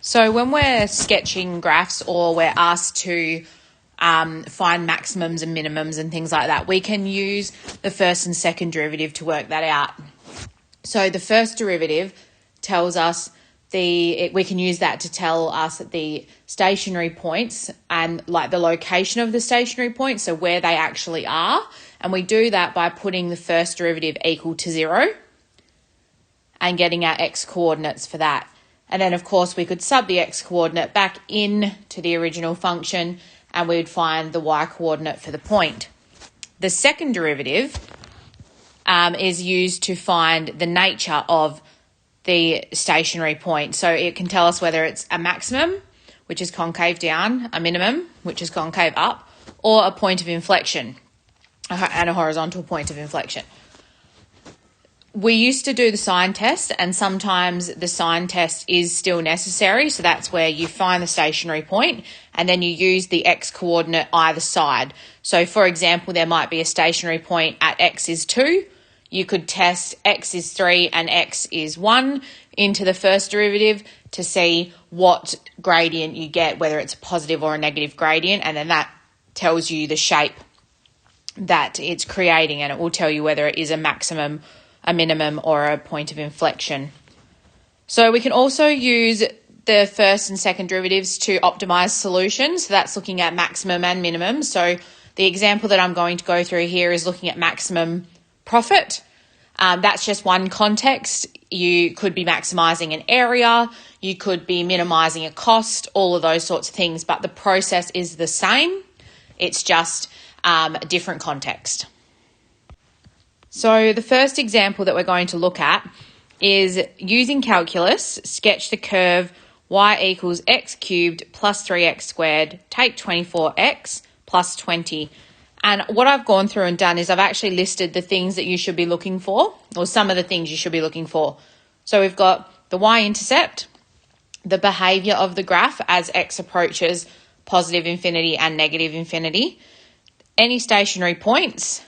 So when we're sketching graphs or we're asked to find maximums and minimums and things like that, we can use the first and second derivative to work that out. So the first derivative tells us we can use that to tell us the stationary points and like the location of the stationary points, so where they actually are. And we do that by putting the first derivative equal to 0 and getting our x coordinates for that. And then, of course, we could sub the x coordinate back in to the original function and we would find the y coordinate for the point. The second derivative is used to find the nature of the stationary point. So it can tell us whether it's a maximum, which is concave down, a minimum, which is concave up, or a point of inflection and a horizontal point of inflection. We used to do the sign test, and sometimes the sign test is still necessary. So that's where you find the stationary point and then you use the x coordinate either side. So for example, there might be a stationary point at x is 2. You could test x is 3 and x is 1 into the first derivative to see what gradient you get, whether it's a positive or a negative gradient, and then that tells you the shape that it's creating, and it will tell you whether it is a maximum, a minimum, or a point of inflection. So we can also use the first and second derivatives to optimize solutions. So that's looking at maximum and minimum. So the example that I'm going to go through here is looking at maximum profit. That's just one context. You could be maximizing an area, you could be minimizing a cost, all of those sorts of things, but the process is the same. It's just a different context. So the first example that we're going to look at is using calculus, sketch the curve y equals x cubed plus 3x squared, take 24x plus 20. And what I've gone through and done is I've actually listed the things that you should be looking for, or some of the things you should be looking for. So we've got the y-intercept, the behaviour of the graph as x approaches positive infinity and negative infinity, any stationary points,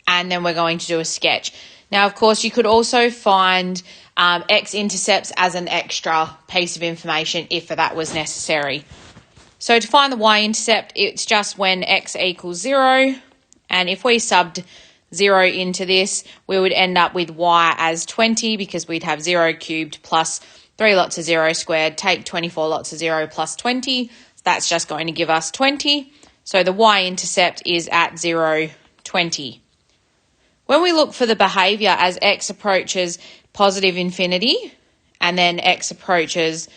and then we're going to do a sketch. Now, of course, you could also find x-intercepts as an extra piece of information if that was necessary. So to find the y-intercept, it's just when x equals 0, and if we subbed 0 into this, we would end up with y as 20 because we'd have 0 cubed plus 3 lots of 0 squared, take 24 lots of 0 plus 20. That's just going to give us 20. So the y-intercept is at 0, 20. When we look for the behaviour as x approaches positive infinity and then x approaches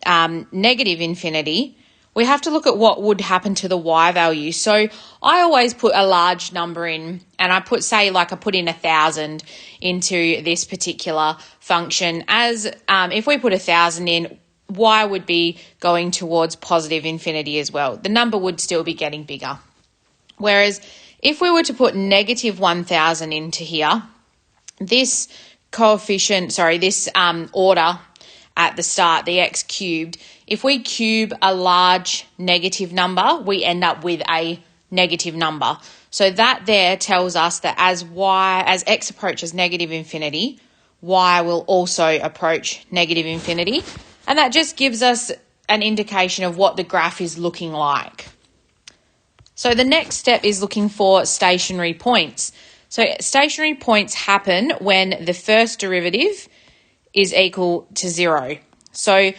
negative infinity, we have to look at what would happen to the y value. So I always put a large number in, and I put in 1,000 into this particular function. As if we put 1,000 in, y would be going towards positive infinity as well. The number would still be getting bigger. Whereas if we were to put negative 1,000 into here, this order at the start, the x cubed, if we cube a large negative number, we end up with a negative number. So that there tells us that as x approaches negative infinity, y will also approach negative infinity. And that just gives us an indication of what the graph is looking like. So the next step is looking for stationary points. So stationary points happen when the first derivative is equal to 0. So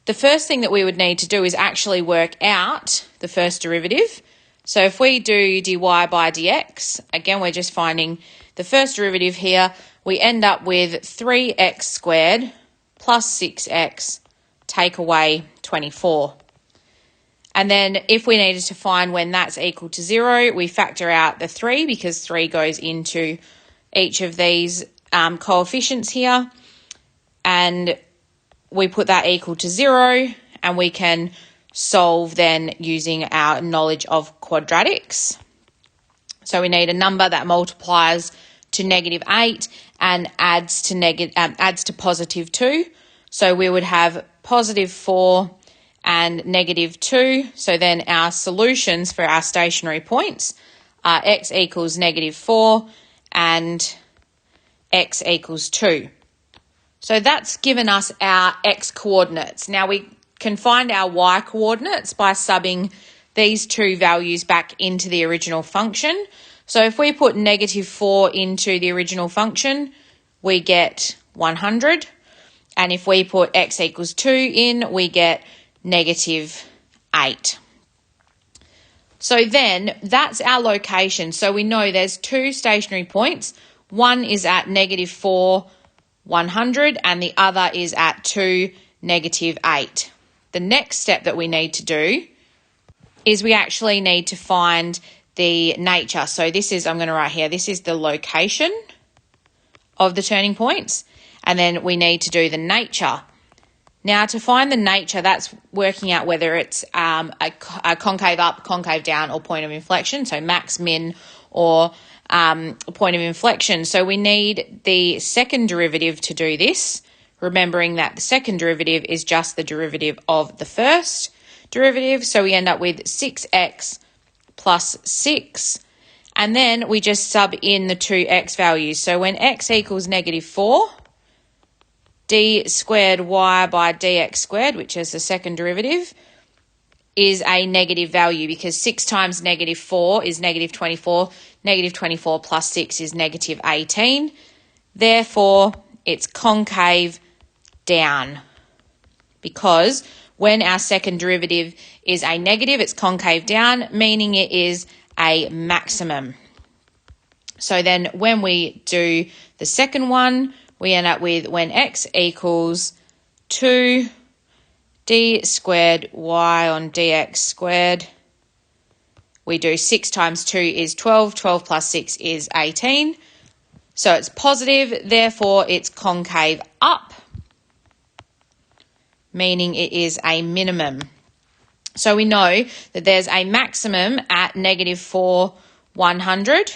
the first thing that we would need to do is actually work out the first derivative. So if we do dy by dx, again, we're just finding the first derivative here. We end up with 3x squared plus 6x, take away 24. And then if we needed to find when that's equal to 0, we factor out the 3 because 3 goes into each of these coefficients here. And we put that equal to 0, and we can solve then using our knowledge of quadratics. So we need a number that multiplies to -8 and adds to positive 2. So we would have positive 4 and -2. So then our solutions for our stationary points are x equals -4 and x equals 2. So that's given us our x coordinates. Now we can find our y coordinates by subbing these two values back into the original function. So if we put -4 into the original function, we get 100. And if we put x equals 2 in, we get -8. So then that's our location. So we know there's two stationary points. One is at -4, 100, and the other is at 2, -8. The next step that we need to do is we actually need to find the nature. So this is, I'm going to write here, this is the location of the turning points. And then we need to do the nature. Now, to find the nature, that's working out whether it's a concave up, concave down, or point of inflection. So max, min, or point of inflection. So we need the second derivative to do this, remembering that the second derivative is just the derivative of the first derivative. So we end up with 6x plus 6. And then we just sub in the two x values. So when x equals -4, d squared y by dx squared, which is the second derivative, is a negative value because 6 times -4 is -24. -24 plus 6 is -18. Therefore, it's concave down because when our second derivative is a negative, it's concave down, meaning it is a maximum. So then when we do the second one, we end up with when x equals 2 d squared y on dx squared, we do 6 times 2 is 12, 12 plus 6 is 18. So it's positive, therefore it's concave up, meaning it is a minimum. So we know that there's a maximum at -4, 100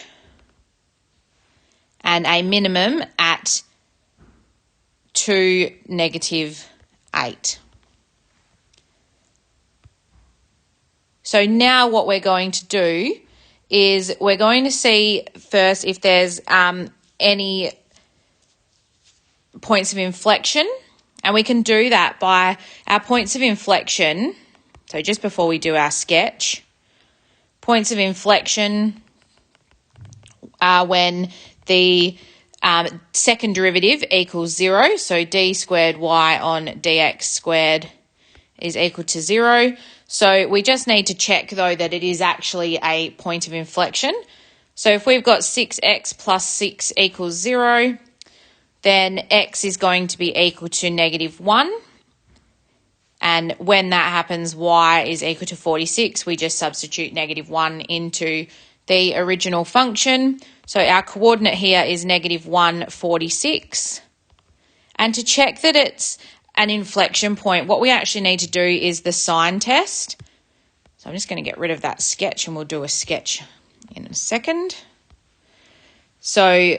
and a minimum at 2, -8. So now what we're going to do is we're going to see first if there's any points of inflection, and we can do that by our points of inflection. So just before we do our sketch, points of inflection are when the second derivative equals 0. So d squared y on dx squared is equal to 0. So we just need to check, though, that it is actually a point of inflection. So if we've got 6x plus 6 equals 0, then x is going to be equal to -1. And when that happens, y is equal to 46. We just substitute -1 into the original function. So our coordinate here is -1, 46. And to check that it's an inflection point, what we actually need to do is the sign test. So I'm just going to get rid of that sketch and we'll do a sketch in a second. So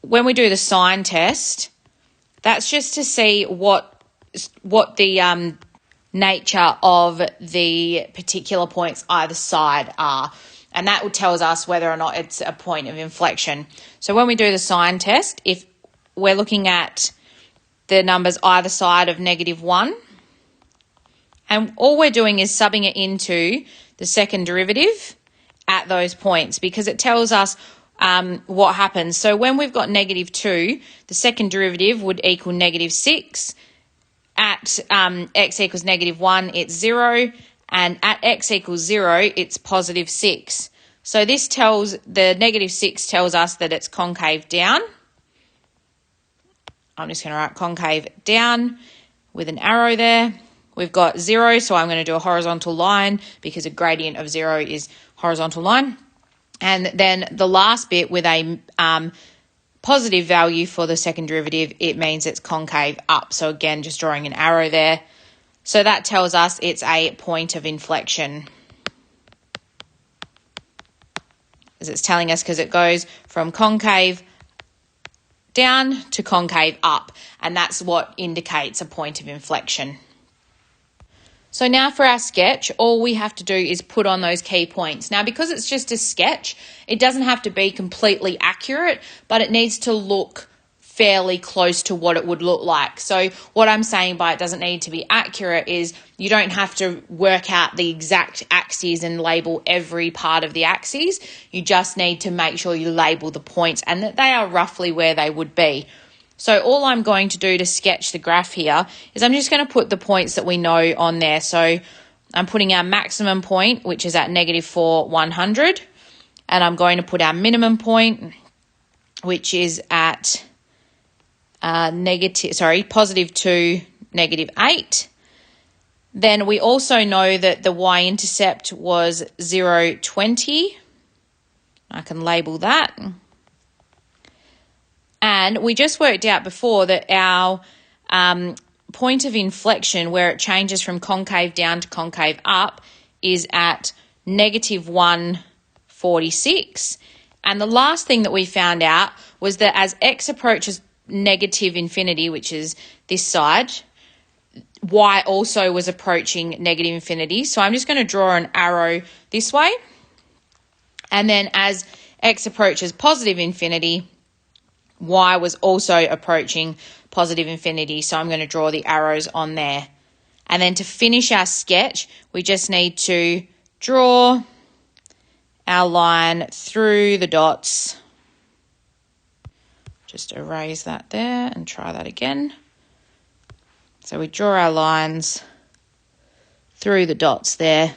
when we do the sign test, that's just to see what the nature of the particular points either side are. And that tells us whether or not it's a point of inflection. So when we do the sign test, if we're looking at the numbers either side of -1, and all we're doing is subbing it into the second derivative at those points because it tells us what happens. So when we've got -2, the second derivative would equal -6. At x equals -1, it's 0. And at x equals 0, it's +6. So this tells, the -6 tells us that it's concave down. I'm just going to write concave down with an arrow there. We've got 0, so I'm going to do a horizontal line because a gradient of 0 is horizontal line. And then the last bit with a positive value for the second derivative, it means it's concave up. So again, just drawing an arrow there. So that tells us it's a point of inflection, as it's telling us, because it goes from concave down to concave up, and that's what indicates a point of inflection. So now for our sketch, all we have to do is put on those key points. Now, because it's just a sketch, it doesn't have to be completely accurate, but it needs to look fairly close to what it would look like. So what I'm saying by it doesn't need to be accurate is you don't have to work out the exact axes and label every part of the axes. You just need to make sure you label the points and that they are roughly where they would be. So all I'm going to do to sketch the graph here is I'm just going to put the points that we know on there. So I'm putting our maximum point, which is at -4, 100. And I'm going to put our minimum point, which is at +2, -8. Then we also know that the y-intercept was 0, 20. I can label that. And we just worked out before that our point of inflection, where it changes from concave down to concave up, is at -146. And the last thing that we found out was that as x approaches negative infinity, which is this side, y also was approaching negative infinity. So I'm just going to draw an arrow this way. And then as x approaches positive infinity, y was also approaching positive infinity. So I'm going to draw the arrows on there. And then to finish our sketch, we just need to draw our line through the dots. Just erase that there and try that again. So we draw our lines through the dots there.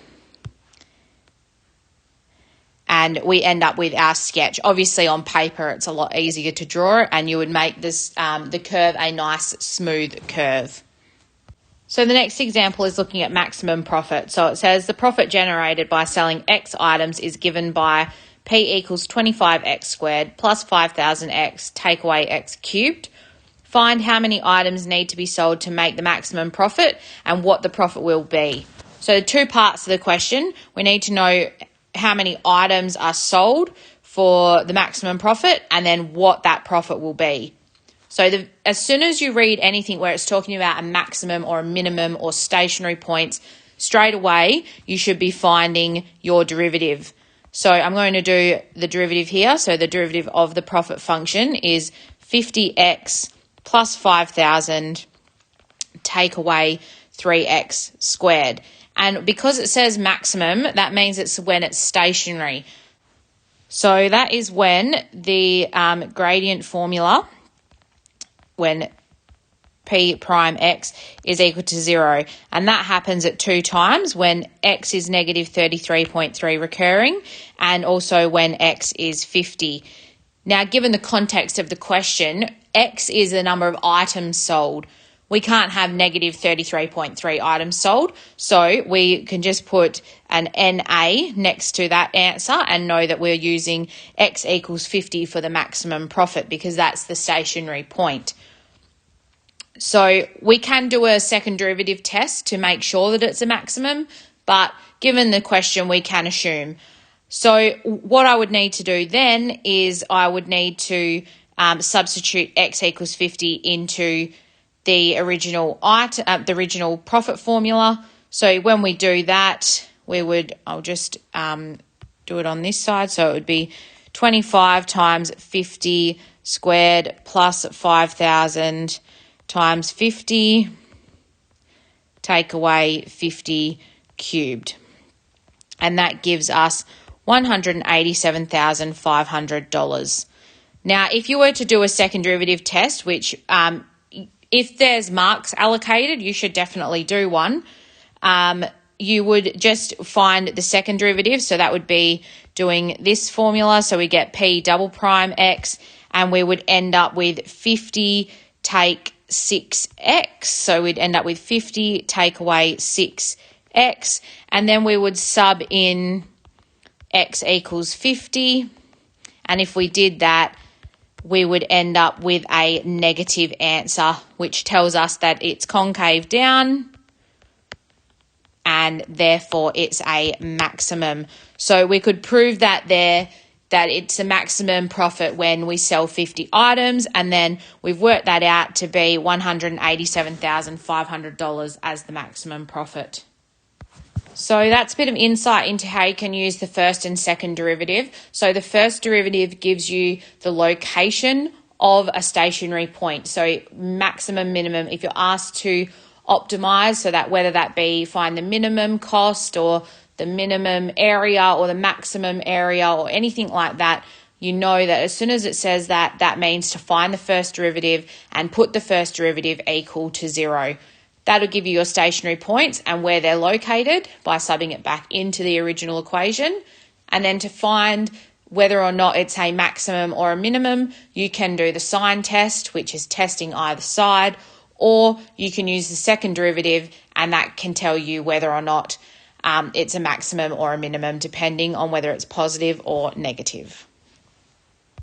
And we end up with our sketch. Obviously on paper it's a lot easier to draw it, and you would make this the curve a nice smooth curve. So the next example is looking at maximum profit. So it says the profit generated by selling X items is given by P equals 25x squared plus 5,000x take away x cubed. Find how many items need to be sold to make the maximum profit and what the profit will be. So two parts to the question. We need to know how many items are sold for the maximum profit and then what that profit will be. So as soon as you read anything where it's talking about a maximum or a minimum or stationary points, straight away you should be finding your derivative. So I'm going to do the derivative here. So the derivative of the profit function is 50x plus 5,000 take away 3x squared. And because it says maximum, that means it's when it's stationary. So that is when the gradient formula, when P prime x is equal to 0. And that happens at 2 times, when x is -33.3 recurring and also when x is 50. Now, given the context of the question, x is the number of items sold. We can't have -33.3 items sold, so we can just put an NA next to that answer and know that we're using x equals 50 for the maximum profit because that's the stationary point. So we can do a second derivative test to make sure that it's a maximum, but given the question, we can assume. So what I would need to do then is I would need to substitute x equals 50 into the original profit formula. So when we do that, I'll just do it on this side. So it would be 25 times 50 squared plus 5,000 times 50 take away 50 cubed. And that gives us $187,500. Now, if you were to do a second derivative test, which if there's marks allocated, you should definitely do one. You would just find the second derivative. So that would be doing this formula. So we get P double prime X, and we would end up with 50 take 6x. So we'd end up with 50 take away 6x. And then we would sub in x equals 50. And if we did that, we would end up with a negative answer, which tells us that it's concave down and therefore it's a maximum. So we could prove that there, that it's a maximum profit when we sell 50 items, and then we've worked that out to be $187,500 as the maximum profit. So that's a bit of insight into how you can use the first and second derivative. So the first derivative gives you the location of a stationary point. So maximum, minimum, if you're asked to optimize, so that whether that be find the minimum cost or the minimum area or the maximum area or anything like that, you know that as soon as it says that, that means to find the first derivative and put the first derivative equal to 0. That'll give you your stationary points and where they're located by subbing it back into the original equation. And then to find whether or not it's a maximum or a minimum, you can do the sign test, which is testing either side, or you can use the second derivative and that can tell you whether or not it's a maximum or a minimum, depending on whether it's positive or negative.